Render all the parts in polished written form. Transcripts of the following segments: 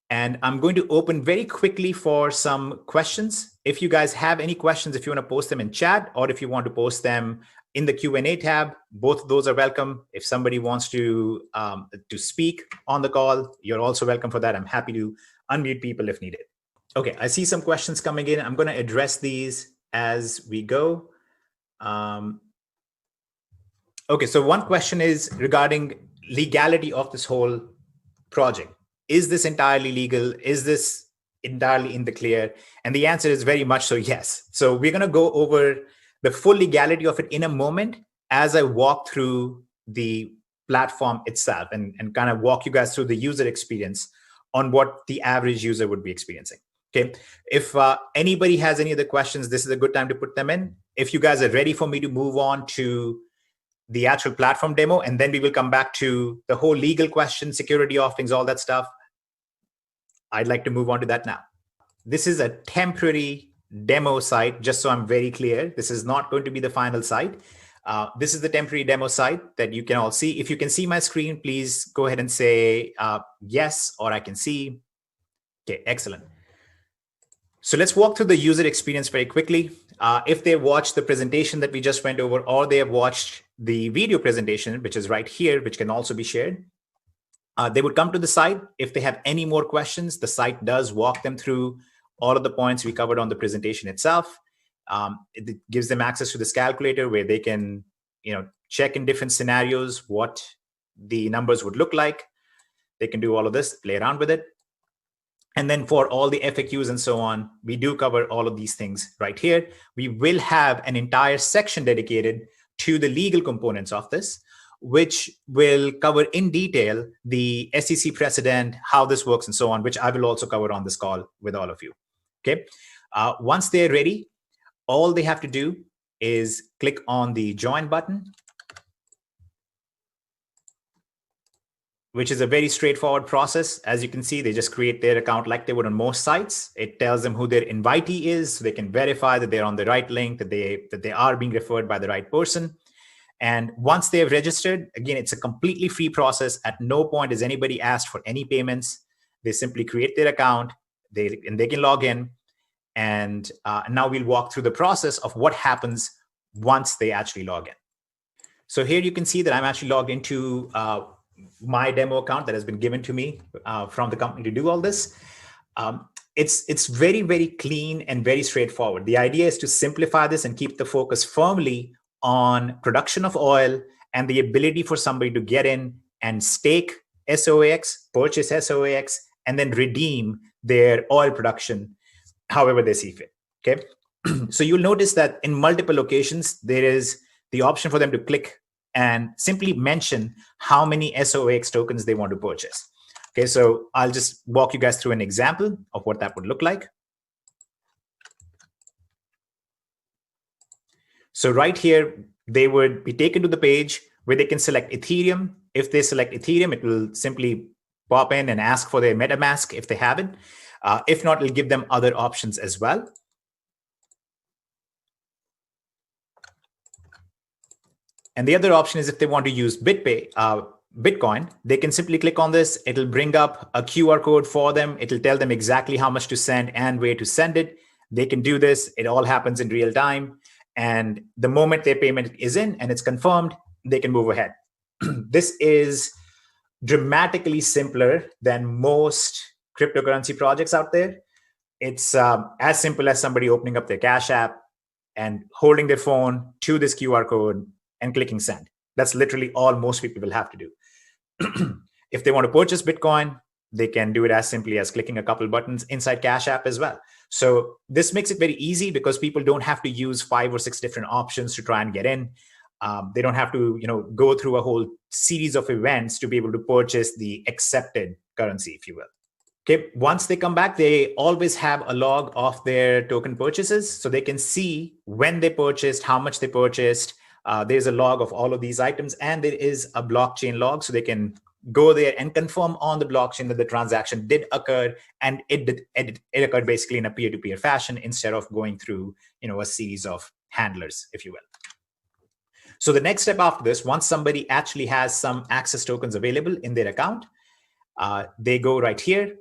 And I'm going to open very quickly for some questions. If you guys have any questions, if you want to post them in chat or if you want to post them in the Q&A tab, both of those are welcome. If somebody wants to speak on the call, you're also welcome for that. I'm happy to unmute people if needed. Okay, I see some questions coming in. I'm going to address these as we go. Okay, so one question is regarding legality of this whole project. Is this entirely legal? Is this entirely in the clear? And the answer is very much so yes. So we're going to go over the full legality of it in a moment as I walk through the platform itself and kind of walk you guys through the user experience on what the average user would be experiencing. Okay. If anybody has any other questions, this is a good time to put them in. If you guys are ready for me to move on to the actual platform demo, and then we will come back to the whole legal question, security offerings, all that stuff, I'd like to move on to that now. This is a temporary demo site, just so I'm very clear. This is not going to be the final site. This is the temporary demo site that you can all see. If you can see my screen, please go ahead and say yes, or I can see. Okay, excellent. So let's walk through the user experience very quickly. If they watched the presentation that we just went over, or they have watched the video presentation, which is right here, which can also be shared, they would come to the site. If they have any more questions, the site does walk them through all of the points we covered on the presentation itself. It gives them access to this calculator where they can, check in different scenarios what the numbers would look like. They can do all of this, play around with it. And then for all the FAQs and so on, we do cover all of these things right here. We will have an entire section dedicated to the legal components of this, which will cover in detail the SEC precedent, how this works, and so on, which I will also cover on this call with all of you. Okay. Once they're ready, all they have to do is click on the join button, which is a very straightforward process. As you can see, they just create their account like they would on most sites. It tells them who their invitee is, so they can verify that they're on the right link, that they are being referred by the right person. And once they have registered, again, it's a completely free process. At no point is anybody asked for any payments. They simply create their account, they can log in. And now we'll walk through the process of what happens once they actually log in. So here you can see that I'm actually logged into my demo account that has been given to me from the company to do all this. It's very, very clean and very straightforward. The idea is to simplify this and keep the focus firmly on production of oil and the ability for somebody to get in and stake SOAX, purchase SOAX, and then redeem their oil production however they see fit. Okay. So you'll notice that in multiple locations, there is the option for them to click and simply mention how many SOAX tokens they want to purchase. Okay, so I'll just walk you guys through an example of what that would look like. So right here, they would be taken to the page where they can select Ethereum. If they select Ethereum, it will simply pop in and ask for their MetaMask if they have it. If not, it'll give them other options as well. And the other option is if they want to use Bitcoin, they can simply click on this. It'll bring up a QR code for them. It'll tell them exactly how much to send and where to send it. They can do this. It all happens in real time. And the moment their payment is in and it's confirmed, they can move ahead. This is dramatically simpler than most cryptocurrency projects out there. It's as simple as somebody opening up their Cash App and holding their phone to this QR code and clicking send. That's literally all most people will have to do. If they want to purchase Bitcoin, they can do it as simply as clicking a couple buttons inside Cash App as well. So this makes it very easy because people don't have to use 5 or 6 different options to try and get in. They don't have to, go through a whole series of events to be able to purchase the accepted currency, if you will. Okay, once they come back, they always have a log of their token purchases, so they can see when they purchased, how much they purchased. There's a log of all of these items, and there is a blockchain log, so they can go there and confirm on the blockchain that the transaction did occur, and it occurred basically in a peer-to-peer fashion instead of going through, a series of handlers, if you will. So the next step after this, once somebody actually has some access tokens available in their account, they go right here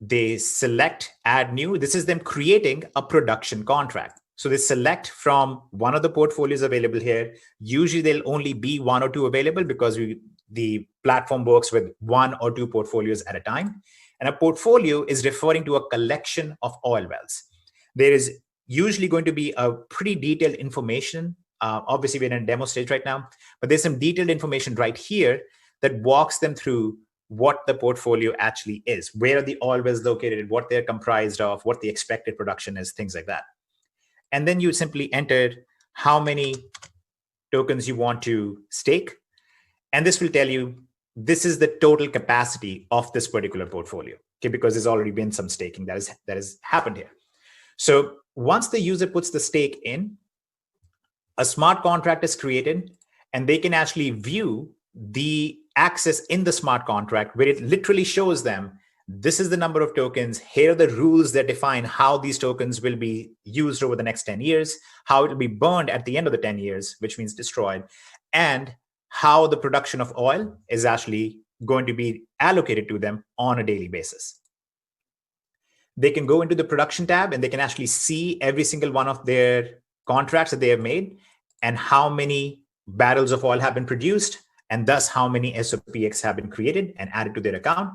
they select add new. This is them creating a production contract. So they select from one of the portfolios available here. Usually there'll only be one or two available because the platform works with one or two portfolios at a time. And a portfolio is referring to a collection of oil wells. There is usually going to be a pretty detailed information. Obviously, we're in a demo stage right now, but there's some detailed information right here that walks them through what the portfolio actually is, where are the oil wells located, what they're comprised of, what the expected production is, things like that. And then you simply enter how many tokens you want to stake. And this will tell you this is the total capacity of this particular portfolio, okay, because there's already been some staking that has happened here. So once the user puts the stake in, a smart contract is created, and they can actually view the access in the smart contract where it literally shows them this is the number of tokens. Here are the rules that define how these tokens will be used over the next 10 years, how it will be burned at the end of the 10 years, which means destroyed, and how the production of oil is actually going to be allocated to them on a daily basis. They can go into the production tab and they can actually see every single one of their contracts that they have made and how many barrels of oil have been produced, and thus how many SOPX have been created and added to their account.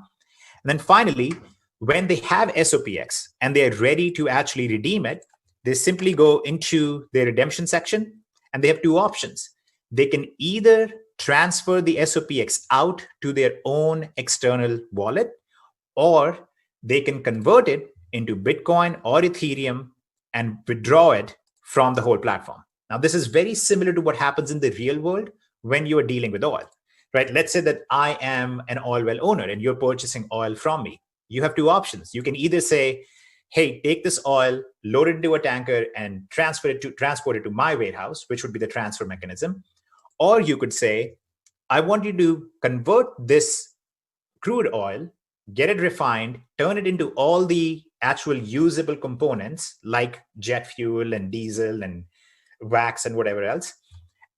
And then finally, when they have SOPX and they're ready to actually redeem it, they simply go into their redemption section and they have two options. They can either transfer the SOPX out to their own external wallet, or they can convert it into Bitcoin or Ethereum and withdraw it from the whole platform. Now, this is very similar to what happens in the real world when you are dealing with oil, right? Let's say that I am an oil well owner and you're purchasing oil from me. You have two options. You can either say, hey, take this oil, load it into a tanker and transport it to my warehouse, which would be the transfer mechanism. Or you could say, I want you to convert this crude oil, get it refined, turn it into all the actual usable components like jet fuel and diesel and wax and whatever else,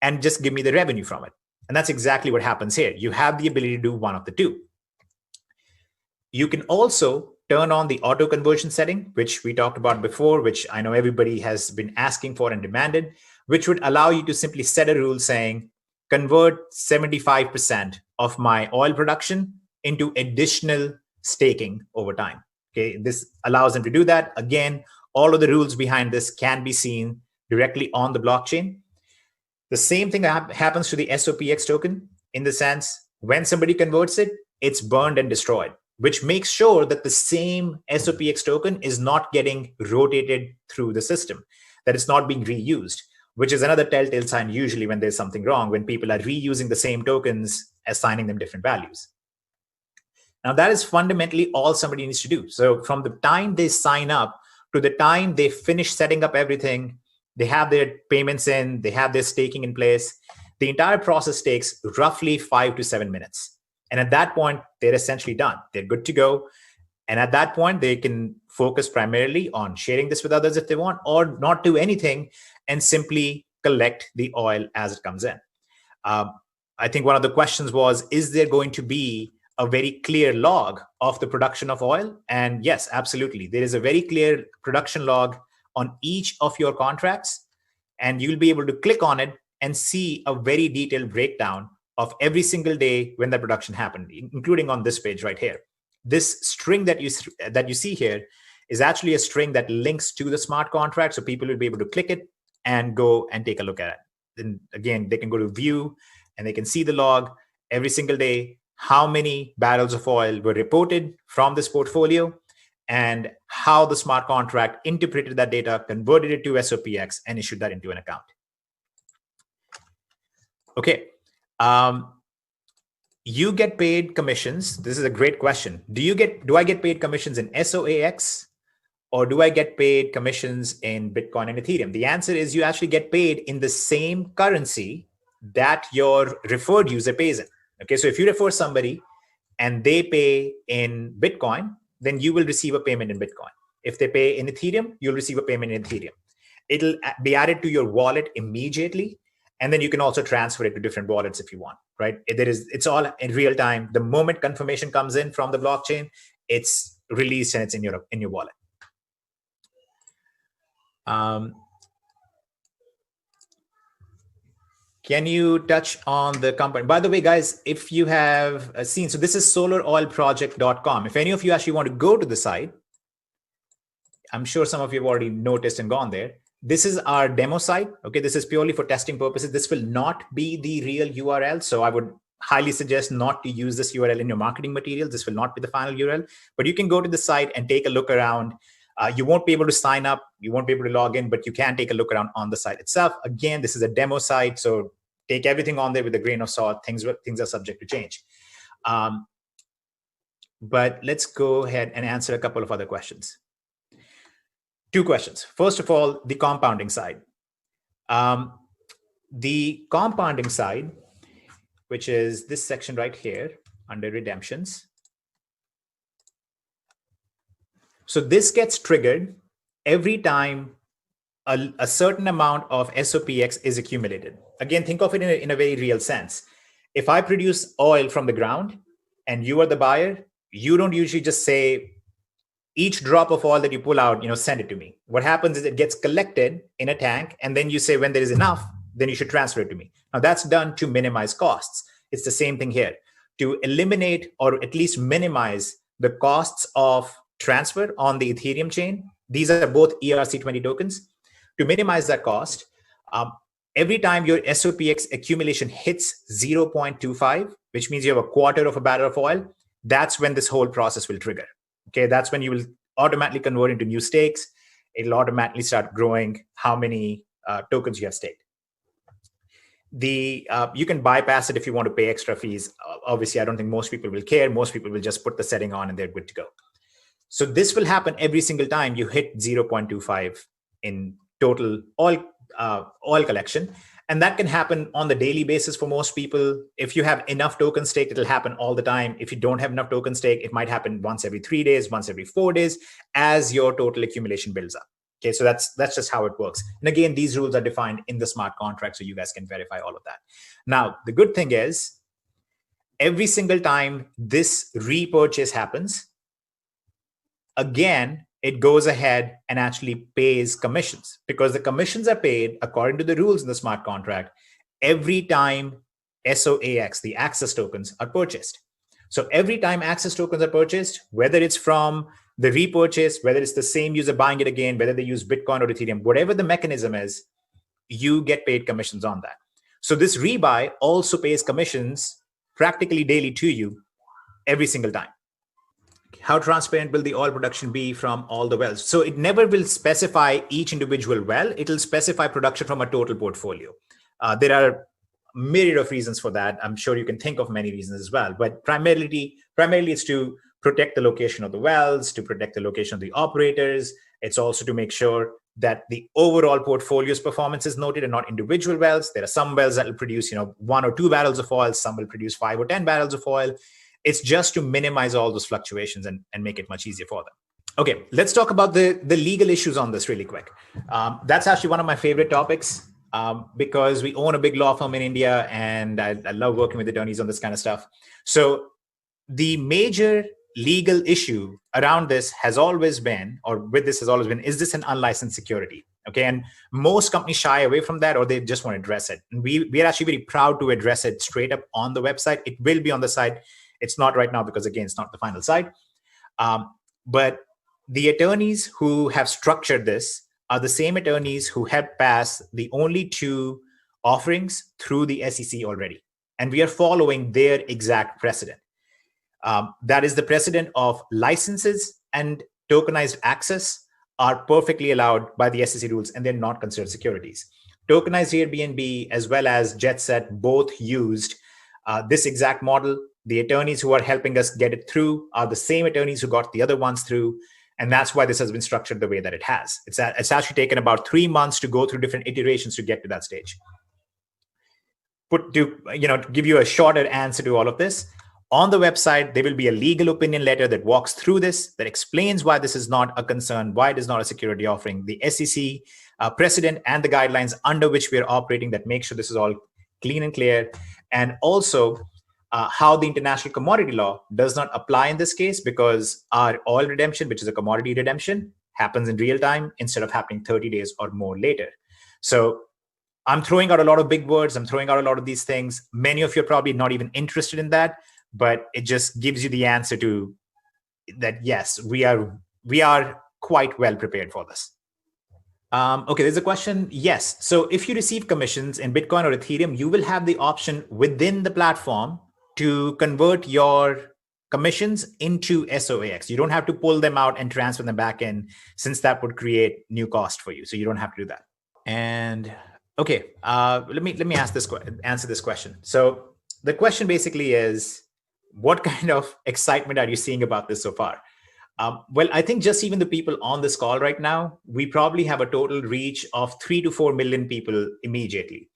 and just give me the revenue from it. And that's exactly what happens here. You have the ability to do one of the two. You can also turn on the auto conversion setting, which we talked about before, which I know everybody has been asking for and demanded, which would allow you to simply set a rule saying, convert 75% of my oil production into additional staking over time. Okay, this allows them to do that. Again, all of the rules behind this can be seen directly on the blockchain. The same thing happens to the SOPX token in the sense when somebody converts it, it's burned and destroyed, which makes sure that the same SOPX token is not getting rotated through the system, that it's not being reused, which is another telltale sign usually when there's something wrong, when people are reusing the same tokens, assigning them different values. Now, that is fundamentally all somebody needs to do. So from the time they sign up to the time they finish setting up everything, they have their payments in, they have their staking in place, the entire process takes roughly 5 to 7 minutes. And at that point, they're essentially done. They're good to go. And at that point, they can focus primarily on sharing this with others if they want, or not do anything and simply collect the oil as it comes in. I think one of the questions was, is there going to be a very clear log of the production of oil? And yes, absolutely. There is a very clear production log on each of your contracts, and you'll be able to click on it and see a very detailed breakdown of every single day when the production happened, including on this page right here. This string that you see here is actually a string that links to the smart contract, so people will be able to click it and go and take a look at it. Then again, they can go to view and they can see the log every single day, how many barrels of oil were reported from this portfolio, and how the smart contract interpreted that data, converted it to SOPX, and issued that into an account. Okay. You get paid commissions. This is a great question. Do I get paid commissions in SOAX, or do I get paid commissions in Bitcoin and Ethereum? The answer is you actually get paid in the same currency that your referred user pays in. Okay, so if you refer somebody and they pay in Bitcoin, then you will receive a payment in Bitcoin. If they pay in Ethereum, you'll receive a payment in Ethereum. It'll be added to your wallet immediately. And then you can also transfer it to different wallets if you want, right? It's all in real time. The moment confirmation comes in from the blockchain, it's released and it's in your wallet. Can you touch on the company? By the way, guys, if you have seen, so this is solaroilproject.com. If any of you actually want to go to the site, I'm sure some of you have already noticed and gone there. This is our demo site. Okay, this is purely for testing purposes. This will not be the real URL. So I would highly suggest not to use this URL in your marketing materials. This will not be the final URL, but you can go to the site and take a look around. You won't be able to sign up. You won't be able to log in, but you can take a look around on the site itself. Again, this is a demo site. So take everything on there with a grain of salt. Things are subject to change. But let's go ahead and answer a couple of other questions. 2 questions. First of all, the compounding side. The compounding side, which is this section right here under redemptions. So this gets triggered every time a certain amount of SOPX is accumulated. Again, think of it in a very real sense. If I produce oil from the ground and you are the buyer, you don't usually just say, each drop of oil that you pull out, send it to me. What happens is it gets collected in a tank, and then you say, when there is enough, then you should transfer it to me. Now that's done to minimize costs. It's the same thing here. To eliminate or at least minimize the costs of transfer on the Ethereum chain, these are both ERC20 tokens. To minimize that cost, every time your SOPX accumulation hits 0.25, which means you have a quarter of a barrel of oil, that's when this whole process will trigger. Okay, that's when you will automatically convert into new stakes. It'll automatically start growing how many tokens you have staked. You can bypass it if you want to pay extra fees. Obviously, I don't think most people will care. Most people will just put the setting on and they're good to go. So this will happen every single time you hit 0.25 in total oil collection. And that can happen on the daily basis for most people. If you have enough token staked, it'll happen all the time. If you don't have enough token stake, it might happen once every 3 days, once every 4 days, as your total accumulation builds up. Okay, so that's just how it works. And again, these rules are defined in the smart contract, so you guys can verify all of that. Now, the good thing is, every single time this repurchase happens, again, it goes ahead and actually pays commissions, because the commissions are paid according to the rules in the smart contract every time SOAX, the access tokens, are purchased. So every time access tokens are purchased, whether it's from the repurchase, whether it's the same user buying it again, whether they use Bitcoin or Ethereum, whatever the mechanism is, you get paid commissions on that. So this rebuy also pays commissions practically daily to you every single time. How transparent will the oil production be from all the wells? So it never will specify each individual well. It'll specify production from a total portfolio. There are myriad of reasons for that. I'm sure you can think of many reasons as well. But primarily it's to protect the location of the wells, to protect the location of the operators. It's also to make sure that the overall portfolio's performance is noted and not individual wells. There are some wells that will produce 1 or 2 barrels of oil. Some will produce 5 or 10 barrels of oil. It's just to minimize all those fluctuations and make it much easier for them. Okay, let's talk about the legal issues on this really quick. That's actually one of my favorite topics because we own a big law firm in India, and I love working with attorneys on this kind of stuff. So the major legal issue around this has always been, is this an unlicensed security? Okay, and most companies shy away from that, or they just want to address it. And we are actually very proud to address it straight up on the website. It will be on the site. It's not right now because, again, it's not the final site. But the attorneys who have structured this are the same attorneys who helped pass the only 2 offerings through the SEC already. And we are following their exact precedent. That is the precedent of licenses and tokenized access are perfectly allowed by the SEC rules, and they're not considered securities. Tokenized Airbnb as well as JetSet both used this exact model. The attorneys who are helping us get it through are the same attorneys who got the other ones through. And that's why this has been structured the way that it has. It's actually taken about 3 months to go through different iterations to get to that stage. To give you a shorter answer to all of this, on the website, there will be a legal opinion letter that walks through this, that explains why this is not a concern, why it is not a security offering, the SEC precedent and the guidelines under which we are operating that make sure this is all clean and clear. And also, How the international commodity law does not apply in this case because our oil redemption, which is a commodity redemption, happens in real time instead of happening 30 days or more later. So I'm throwing out a lot of big words. I'm throwing out a lot of these things. Many of you are probably not even interested in that, but it just gives you the answer to that. Yes, we are quite well prepared for this. Okay, there's a question. Yes. So if you receive commissions in Bitcoin or Ethereum, you will have the option within the platform to convert your commissions into SOAX. You don't have to pull them out and transfer them back in, since that would create new cost for you. So you don't have to do that. And okay, let me answer this question. So the question basically is, what kind of excitement are you seeing about this so far? Well, I think just even the people on this call right now, we probably have a total reach of 3 to 4 million people immediately.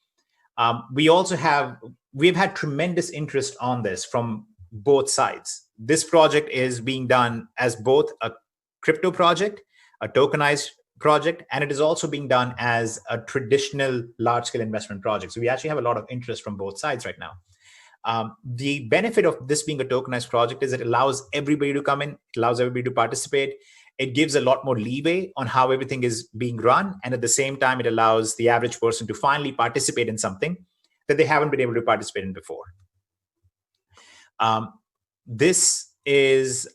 We've had tremendous interest on this from both sides. This project is being done as both a crypto project, a tokenized project, and it is also being done as a traditional large-scale investment project. So we actually have a lot of interest from both sides right now. The benefit of this being a tokenized project is it allows everybody to come in, it allows everybody to participate. It gives a lot more leeway on how everything is being run. And at the same time, it allows the average person to finally participate in something that they haven't been able to participate in before. This is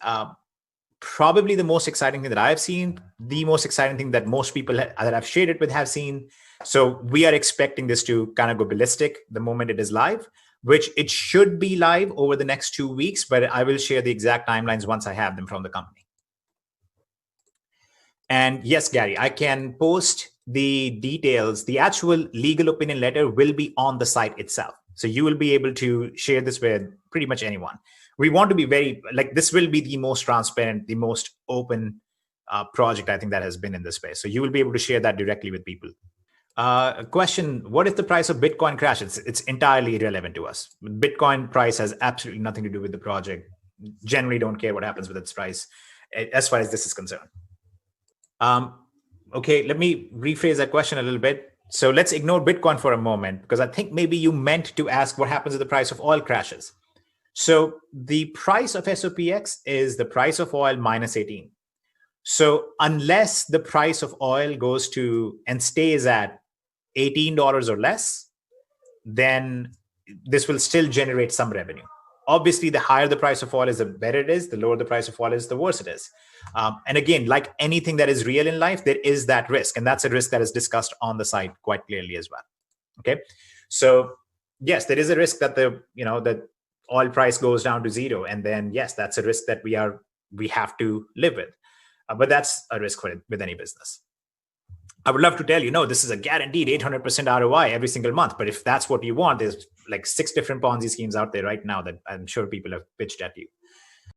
probably the most exciting thing that I've seen, the most exciting thing that most people that I've shared it with have seen. So we are expecting this to kind of go ballistic the moment it is live, which it should be live over the next 2 weeks, but I will share the exact timelines once I have them from the company. And yes, Gary, I can post the details. The actual legal opinion letter will be on the site itself. So you will be able to share this with pretty much anyone. We want to be this will be the most transparent, the most open project I think that has been in this space. So you will be able to share that directly with people. A question, what if the price of Bitcoin crashes? It's entirely irrelevant to us. Bitcoin price has absolutely nothing to do with the project. Generally don't care what happens with its price as far as this is concerned. Okay, let me rephrase that question a little bit. So let's ignore Bitcoin for a moment, because I think maybe you meant to ask what happens if the price of oil crashes. So the price of SOPX is the price of oil minus 18. So unless the price of oil goes to and stays at $18 or less, then this will still generate some revenue. Obviously, the higher the price of oil is, the better it is. The lower the price of oil is, the worse it is. And again, like anything that is real in life, there is that risk. And that's a risk that is discussed on the site quite clearly as well. Okay. So yes, there is a risk that the oil price goes down to zero. And then, yes, that's a risk that we have to live with. But that's a risk with any business. I would love to tell you, no, this is a guaranteed 800% ROI every single month. But if that's what you want, there's like 6 different Ponzi schemes out there right now that I'm sure people have pitched at you.